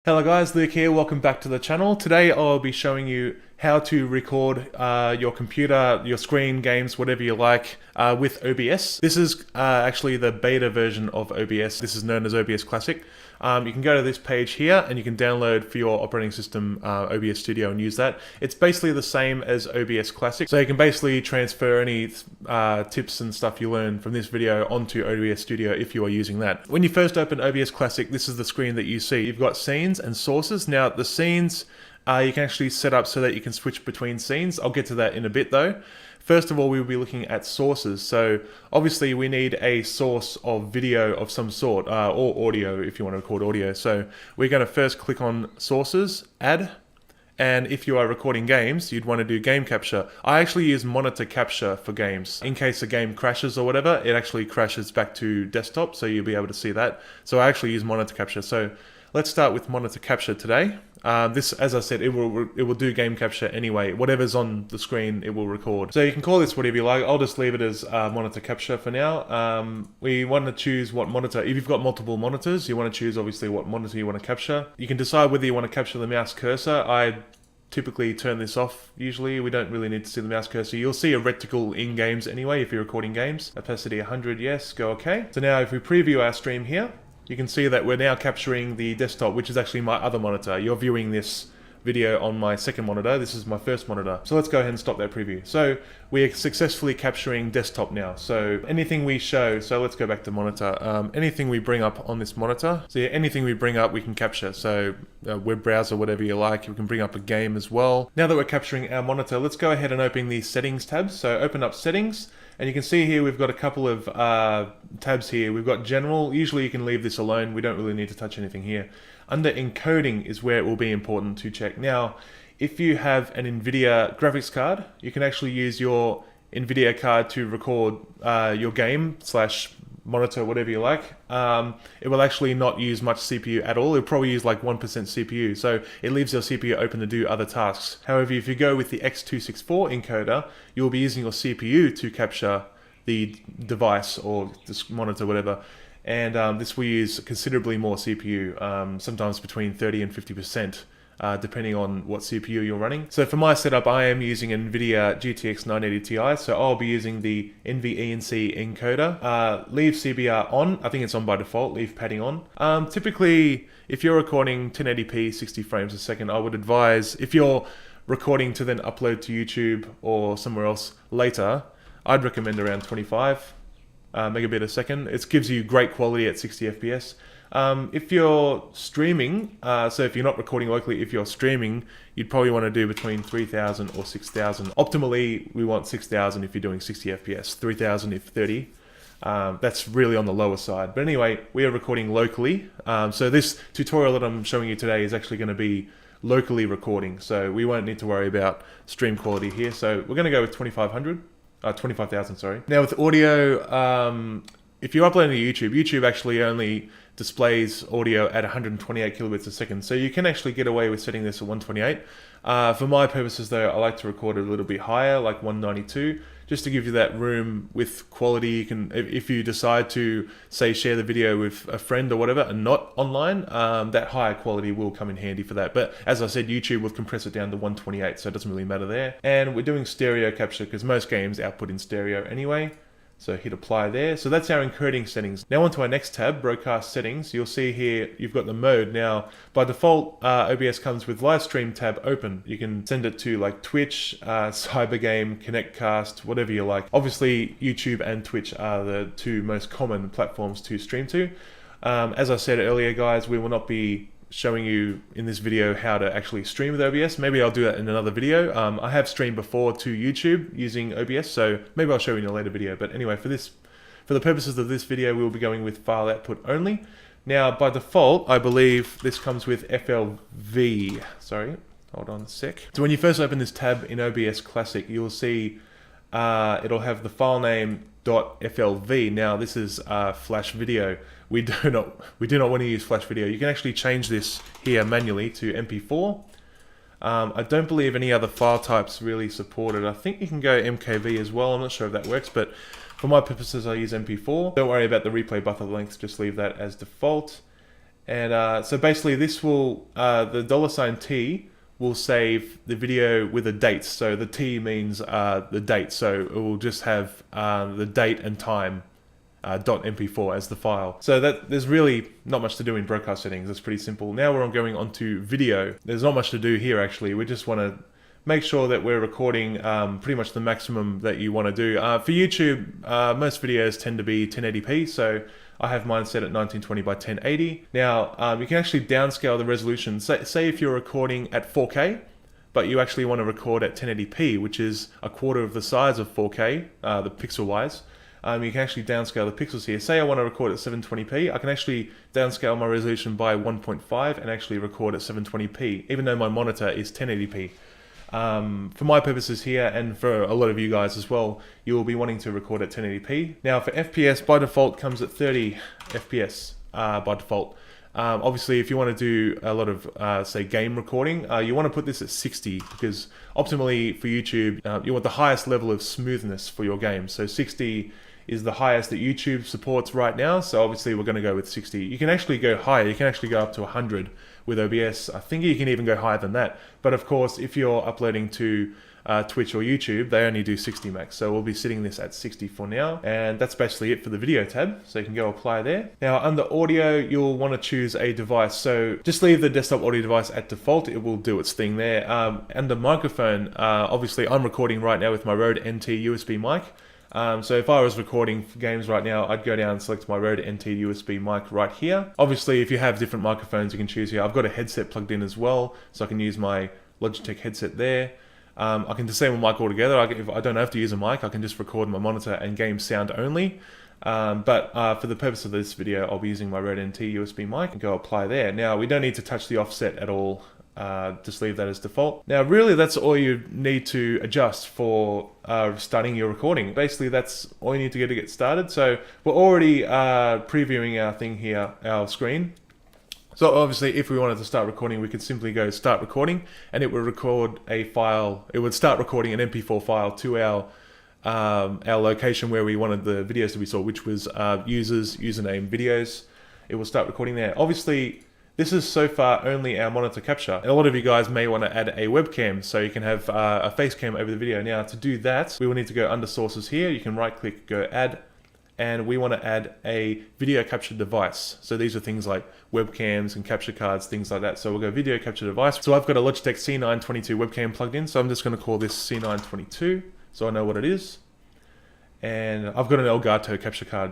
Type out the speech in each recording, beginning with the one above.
Hello guys, Luke here, welcome back to the channel. Today I'll be showing you how to record your computer, your screen, games, whatever you like with OBS. This is actually the beta version of OBS. This is known as OBS Classic. You can go to this page here and you can download for your operating system OBS Studio and use that. It's basically the same as OBS Classic. So you can basically transfer any tips and stuff you learn from this video onto OBS Studio if you are using that. When you first open OBS Classic, this is the screen that you see. You've got scenes and sources. Now the scenes you can actually set up so that you can switch between scenes. I'll get to that in a bit though. First of all, we'll be looking at sources. So obviously we need a source of video of some sort, or audio if you want to record audio. So we're going to first click on sources, add, and if you are recording games, you'd want to do game capture. I actually use monitor capture for games. In case a game crashes or whatever, it actually crashes back to desktop, so you'll be able to see that. So I actually use monitor capture. So let's start with monitor capture today. This, as I said, it will do game capture anyway. Whatever's on the screen, it will record. So you can call this whatever you like. I'll just leave it as monitor capture for now. We want to choose what monitor. If you've got multiple monitors, you want to choose obviously what monitor you want to capture. You can decide whether you want to capture the mouse cursor. I typically turn this off. Usually we don't really need to see the mouse cursor. You'll see a reticle in games anyway if you're recording games. Opacity 100, yes, go okay. So now if we preview our stream here, you can see that we're now capturing the desktop, which is actually my other monitor. You're viewing this video on my second monitor. This is my first monitor. So let's go ahead and stop that preview. So we're successfully capturing desktop now. So anything we show, so let's go back to monitor. Anything we bring up on this monitor, so yeah, anything we bring up we can capture. So web browser, whatever you like. We can bring up a game as well. Now that we're capturing our monitor, let's go ahead and open the settings tab. So open up settings. And you can see here we've got a couple of tabs here. We've got general. Usually you can leave this alone. We don't really need to touch anything here. Under encoding is where it will be important to check. Now, if you have an NVIDIA graphics card, you can actually use your NVIDIA card to record your game / monitor, whatever you like. It will actually not use much CPU at all. It'll probably use like 1% CPU. So it leaves your CPU open to do other tasks. However, if you go with the X264 encoder, you'll be using your CPU to capture the device or this monitor, whatever. And this will use considerably more CPU, sometimes between 30 and 50%. Depending on what CPU you're running. So for my setup, I am using NVIDIA GTX 980 Ti, so I'll be using the NVENC encoder. Leave CBR on. I think it's on by default, leave padding on. Typically, if you're recording 1080p 60 frames a second, I would advise, if you're recording to then upload to YouTube or somewhere else later, I'd recommend around 25 megabit a second. It gives you great quality at 60 FPS. If you're streaming, so if you're not recording locally, if you're streaming, you'd probably want to do between 3000 or 6000. Optimally, we want 6000 if you're doing 60 FPS, 3000 if 30. That's really on the lower side. But anyway, we are recording locally. So this tutorial that I'm showing you today is actually going to be locally recording. So we won't need to worry about stream quality here. So we're going to go with 25,000, sorry. Now with audio, if you're uploading to YouTube, YouTube actually only displays audio at 128 kilobits a second. So you can actually get away with setting this at 128. For my purposes though, I like to record it a little bit higher, like 192, just to give you that room with quality. You can, if you decide to say share the video with a friend or whatever and not online, that higher quality will come in handy for that. But as I said, YouTube will compress it down to 128, so it doesn't really matter there. And we're doing stereo capture because most games output in stereo anyway. So hit apply there. So that's our encoding settings. Now onto our next tab, broadcast settings. You'll see here you've got the mode. Now by default, OBS comes with live stream tab open. You can send it to like Twitch, Cybergame, ConnectCast, whatever you like. Obviously YouTube and Twitch are the two most common platforms to stream to. As I said earlier guys, we will not be showing you in this video how to actually stream with OBS. Maybe I'll do that in another video. I have streamed before to YouTube using OBS, so maybe I'll show you in a later video. But anyway, for the purposes of this video, we'll be going with file output only. Now, by default, I believe this comes with FLV. Sorry, hold on a sec. So when you first open this tab in OBS Classic, you'll see it'll have the file name .flv. Now this is Flash video. We do not want to use Flash video. You can actually change this here manually to MP4. I don't believe any other file types really supported. I think you can go MKV as well. I'm not sure if that works, but for my purposes, I use MP4. Don't worry about the replay buffer length. Just leave that as default. And so basically this will, the $T will save the video with a date. So the T means the date. So it will just have the date and time .mp4 as the file. So that there's really not much to do in broadcast settings. It's pretty simple. Now we're going on to video. There's not much to do here actually. We just want to make sure that we're recording pretty much the maximum that you want to do. For YouTube, most videos tend to be 1080p, so I have mine set at 1920 by 1080. Now, you can actually downscale the resolution. Say if you're recording at 4K, but you actually want to record at 1080p, which is a quarter of the size of 4K, the pixel-wise. You can actually downscale the pixels here. Say I want to record at 720p, I can actually downscale my resolution by 1.5 and actually record at 720p, even though my monitor is 1080p. For my purposes here, and for a lot of you guys as well, you will be wanting to record at 1080p. Now for FPS, by default comes at 30 FPS by default. Obviously, if you want to do a lot of, say, game recording, you want to put this at 60 because optimally for YouTube, you want the highest level of smoothness for your game. So 60 is the highest that YouTube supports right now. So obviously we're going to go with 60. You can actually go higher. You can actually go up to 100 with OBS. I think you can even go higher than that. But of course, if you're uploading to Twitch or YouTube, they only do 60 max. So we'll be setting this at 60 for now. And that's basically it for the video tab. So you can go apply there. Now under audio, you'll want to choose a device. So just leave the desktop audio device at default. It will do its thing there. And the microphone, obviously I'm recording right now with my Rode NT USB mic. So if I was recording games right now, I'd go down and select my Rode NT USB mic right here. Obviously, if you have different microphones, you can choose here. I've got a headset plugged in as well, so I can use my Logitech headset there. I can disable mic altogether. If I don't have to use a mic, I can just record my monitor and game sound only. But for the purpose of this video, I'll be using my Rode NT USB mic and go apply there. Now, we don't need to touch the offset at all. Just leave that as default. Now really that's all you need to adjust for starting your recording. Basically that's all you need to get started. So we're already previewing our thing here, our screen. So obviously if we wanted to start recording, we could simply go start recording and it would record a file. It would start recording an MP4 file to our location where we wanted the videos to be stored, which was username videos. It will start recording there. Obviously this is so far only our monitor capture. And a lot of you guys may want to add a webcam so you can have a face cam over the video. Now to do that, we will need to go under sources here. You can right click, go add, and we want to add a video capture device. So these are things like webcams and capture cards, things like that. So we'll go video capture device. So I've got a Logitech C922 webcam plugged in. So I'm just going to call this C922 so I know what it is. And I've got an Elgato capture card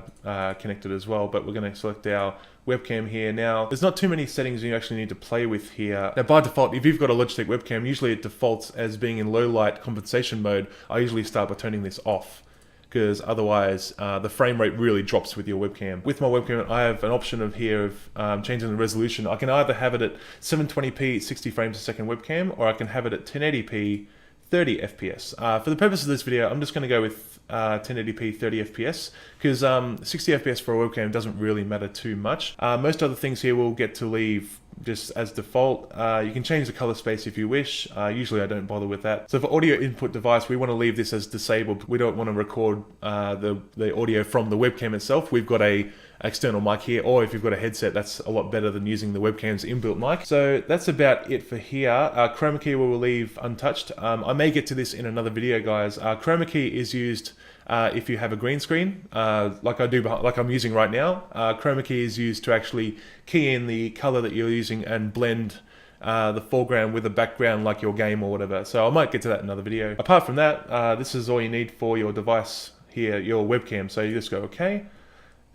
connected as well, but we're going to select our webcam here. Now, there's not too many settings you actually need to play with here. Now, by default, if you've got a Logitech webcam, usually it defaults as being in low light compensation mode. I usually start by turning this off because otherwise the frame rate really drops with your webcam. With my webcam, I have an option of here of changing the resolution. I can either have it at 720p 60 frames a second webcam, or I can have it at 1080p 30 FPS. For the purpose of this video, I'm just going to go with 1080p 30 FPS because 60 FPS for a webcam doesn't really matter too much. Most other things here we'll get to leave just as default. You can change the color space if you wish. Usually I don't bother with that. So for audio input device, we want to leave this as disabled. We don't want to record the audio from the webcam itself. We've got a external mic here, or if you've got a headset, that's a lot better than using the webcam's inbuilt mic. So that's about it for here. Chroma key we will leave untouched. I may get to this in another video, guys. Chroma key is used if you have a green screen, like I do, like I'm using right now. Chroma key is used to actually key in the color that you're using and blend the foreground with the background like your game or whatever. So I might get to that in another video. Apart from that, this is all you need for your device here, your webcam. So you just go okay.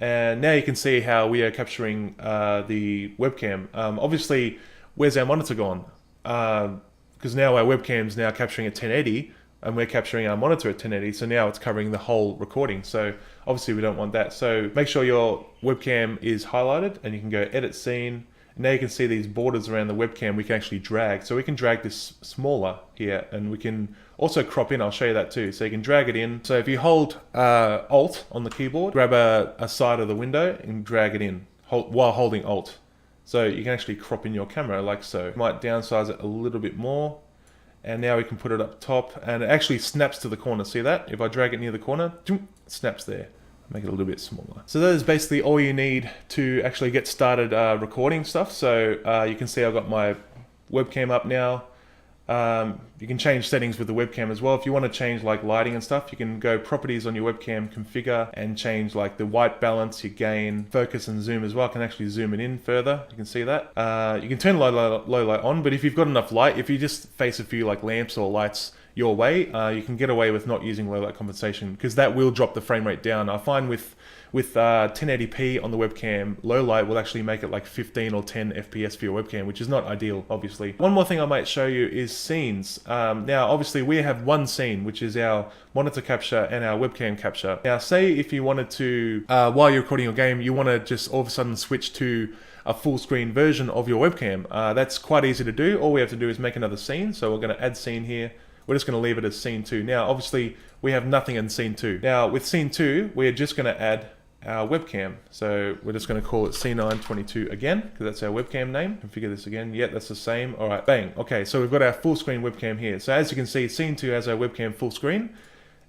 And now you can see how we are capturing the webcam. Obviously, where's our monitor gone? Because now our webcam's now capturing at 1080 and we're capturing our monitor at 1080. So now it's covering the whole recording. So obviously we don't want that. So make sure your webcam is highlighted and you can go edit scene. And now you can see these borders around the webcam we can actually drag. So we can drag this smaller here and we can also crop in. I'll show you that too. So you can drag it in. So if you hold Alt on the keyboard, grab a side of the window and drag it in while holding Alt. So you can actually crop in your camera like so. You might downsize it a little bit more. And now we can put it up top and it actually snaps to the corner. See that? If I drag it near the corner, it snaps there. Make it a little bit smaller. So that is basically all you need to actually get started recording stuff. So you can see I've got my webcam up now. You can change settings with the webcam as well. If you want to change like lighting and stuff, you can go properties on your webcam, configure, and change like the white balance, your gain, focus, and zoom as well. I can actually zoom it in further. You can see that. You can turn low light on, but if you've got enough light, if you just face a few like lamps or lights your way, you can get away with not using low light compensation, because that will drop the frame rate down. I find with 1080p on the webcam, low light will actually make it like 15 or 10 FPS for your webcam, which is not ideal, obviously. One more thing I might show you is scenes. Now, obviously, we have one scene, which is our monitor capture and our webcam capture. Now, say if you wanted to, while you're recording your game, you want to just all of a sudden switch to a full screen version of your webcam. That's quite easy to do. All we have to do is make another scene. So we're going to add scene here. We're just going to leave it as scene 2. Now, obviously, we have nothing in scene 2. Now, with scene 2, we're just going to add our webcam. So we're just going to call it C922 again, because that's our webcam name. Configure this again. Yeah, that's the same. All right, bang. Okay, so we've got our full screen webcam here. So as you can see, scene 2 has our webcam full screen,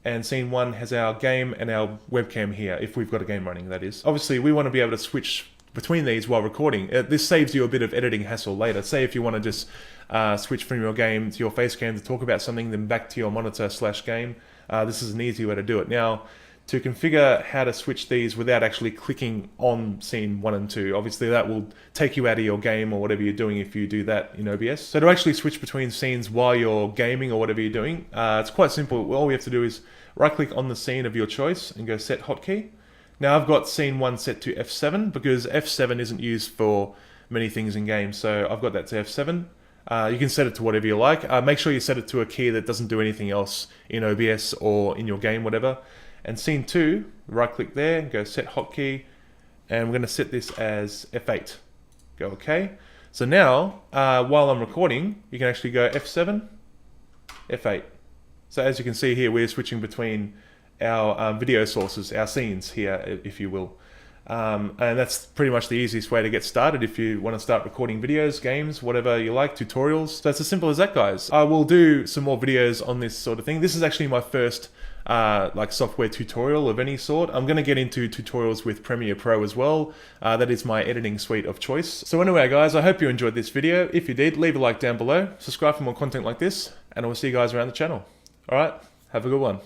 and scene 1 has our game and our webcam here, if we've got a game running, that is. Obviously, we want to be able to switch between these while recording. This saves you a bit of editing hassle later. Say if you want to just switch from your game to your face cam to talk about something, then back to your monitor / game. This is an easy way to do it. Now, to configure how to switch these without actually clicking on scene 1 and 2, obviously that will take you out of your game or whatever you're doing if you do that in OBS. So to actually switch between scenes while you're gaming or whatever you're doing, it's quite simple. All we have to do is right click on the scene of your choice and go set hotkey. Now I've got scene 1 set to F7 because F7 isn't used for many things in games, so I've got that to F7. You can set it to whatever you like. Make sure you set it to a key that doesn't do anything else in OBS or in your game, whatever. And scene 2, right click there, go set hotkey, and we're going to set this as F8. Go OK. So now, while I'm recording, you can actually go F7, F8. So as you can see here, we're switching between our video sources, our scenes here, if you will. And that's pretty much the easiest way to get started if you want to start recording videos, games, whatever you like, tutorials. So it's as simple as that, guys. I will do some more videos on this sort of thing. This is actually my first like software tutorial of any sort. I'm going to get into tutorials with Premiere Pro as well. That is my editing suite of choice. So anyway, guys, I hope you enjoyed this video. If you did, leave a like down below, subscribe for more content like this, and I will see you guys around the channel. All right, have a good one.